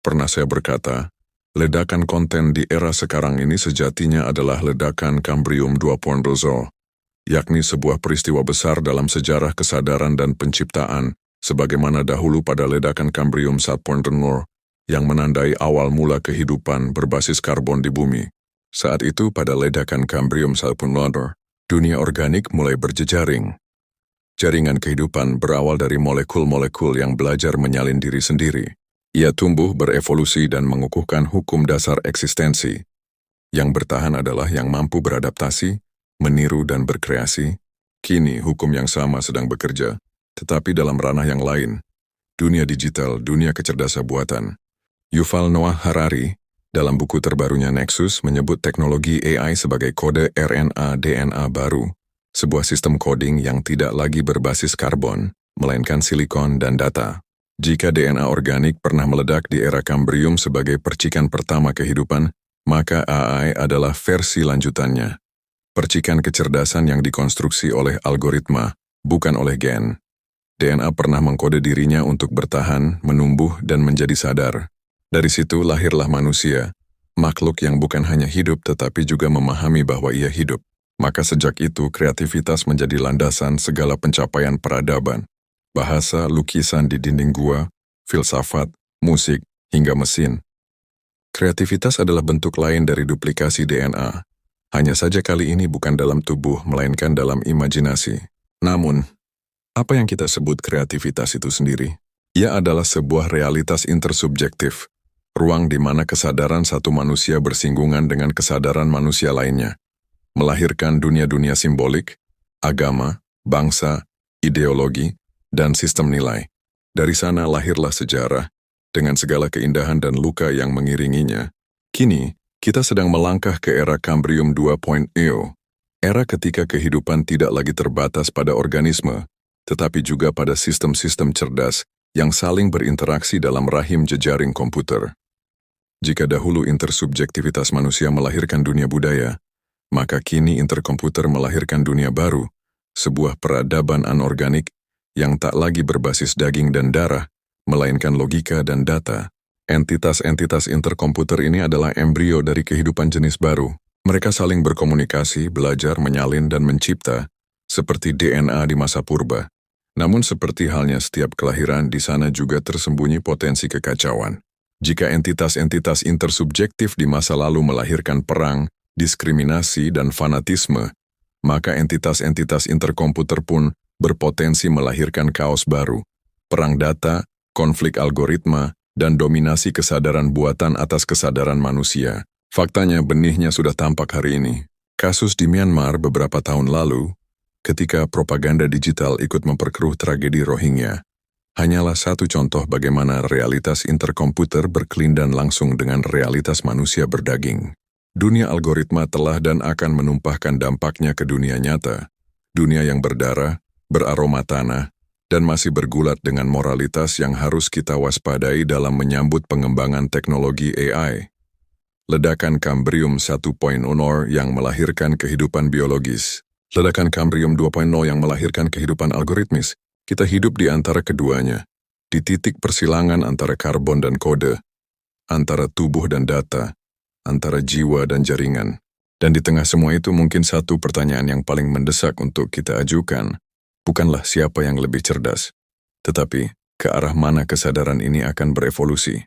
pernah saya berkata, ledakan konten di era sekarang ini sejatinya adalah ledakan Cambrium 2.0, yakni sebuah peristiwa besar dalam sejarah kesadaran dan penciptaan, sebagaimana dahulu pada ledakan Cambrium 1.0 yang menandai awal mula kehidupan berbasis karbon di bumi. Saat itu pada ledakan Cambrium 1.0, dunia organik mulai berjejaring. Jaringan kehidupan berawal dari molekul-molekul yang belajar menyalin diri sendiri. Ia tumbuh, berevolusi, dan mengukuhkan hukum dasar eksistensi. Yang bertahan adalah yang mampu beradaptasi, meniru, dan berkreasi. Kini, hukum yang sama sedang bekerja, tetapi dalam ranah yang lain. Dunia digital, dunia kecerdasan buatan. Yuval Noah Harari, dalam buku terbarunya Nexus, menyebut teknologi AI sebagai kode RNA-DNA baru, sebuah sistem coding yang tidak lagi berbasis karbon, melainkan silikon dan data. Jika DNA organik pernah meledak di era Cambrium sebagai percikan pertama kehidupan, maka AI adalah versi lanjutannya. Percikan kecerdasan yang dikonstruksi oleh algoritma, bukan oleh gen. DNA pernah mengkode dirinya untuk bertahan, menumbuh, dan menjadi sadar. Dari situ lahirlah manusia, makhluk yang bukan hanya hidup tetapi juga memahami bahwa ia hidup. Maka sejak itu kreativitas menjadi landasan segala pencapaian peradaban. Bahasa, lukisan di dinding gua, filsafat, musik, hingga mesin. Kreativitas adalah bentuk lain dari duplikasi DNA. Hanya saja kali ini bukan dalam tubuh, melainkan dalam imajinasi. Namun, apa yang kita sebut kreativitas itu sendiri? Ia adalah sebuah realitas intersubjektif, ruang di mana kesadaran satu manusia bersinggungan dengan kesadaran manusia lainnya, melahirkan dunia-dunia simbolik, agama, bangsa, ideologi, dan sistem nilai. Dari sana lahirlah sejarah, dengan segala keindahan dan luka yang mengiringinya. Kini, kita sedang melangkah ke era Cambrium 2.0, era ketika kehidupan tidak lagi terbatas pada organisme, tetapi juga pada sistem-sistem cerdas yang saling berinteraksi dalam rahim jejaring komputer. Jika dahulu intersubjektivitas manusia melahirkan dunia budaya, maka kini interkomputer melahirkan dunia baru, sebuah peradaban anorganik yang tak lagi berbasis daging dan darah, melainkan logika dan data. Entitas-entitas interkomputer ini adalah embrio dari kehidupan jenis baru. Mereka saling berkomunikasi, belajar, menyalin, dan mencipta, seperti DNA di masa purba. Namun seperti halnya setiap kelahiran, di sana juga tersembunyi potensi kekacauan. Jika entitas-entitas intersubjektif di masa lalu melahirkan perang, diskriminasi, dan fanatisme, maka entitas-entitas interkomputer pun berpotensi melahirkan kaos baru, perang data, konflik algoritma, dan dominasi kesadaran buatan atas kesadaran manusia. Faktanya benihnya sudah tampak hari ini. Kasus di Myanmar beberapa tahun lalu, ketika propaganda digital ikut memperkeruh tragedi Rohingya, hanyalah satu contoh bagaimana realitas interkomputer berkelindan langsung dengan realitas manusia berdaging. Dunia algoritma telah dan akan menumpahkan dampaknya ke dunia nyata, dunia yang berdarah, beraroma tanah, dan masih bergulat dengan moralitas yang harus kita waspadai dalam menyambut pengembangan teknologi AI. Ledakan Cambrium 1.0 yang melahirkan kehidupan biologis. Ledakan Cambrium 2.0 yang melahirkan kehidupan algoritmis. Kita hidup di antara keduanya, di titik persilangan antara karbon dan kode, antara tubuh dan data, antara jiwa dan jaringan. Dan di tengah semua itu mungkin satu pertanyaan yang paling mendesak untuk kita ajukan, bukanlah siapa yang lebih cerdas, tetapi ke arah mana kesadaran ini akan berevolusi.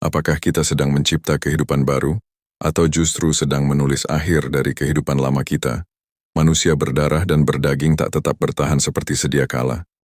Apakah kita sedang mencipta kehidupan baru, atau justru sedang menulis akhir dari kehidupan lama kita? Manusia berdarah dan berdaging tak tetap bertahan seperti sedia kala.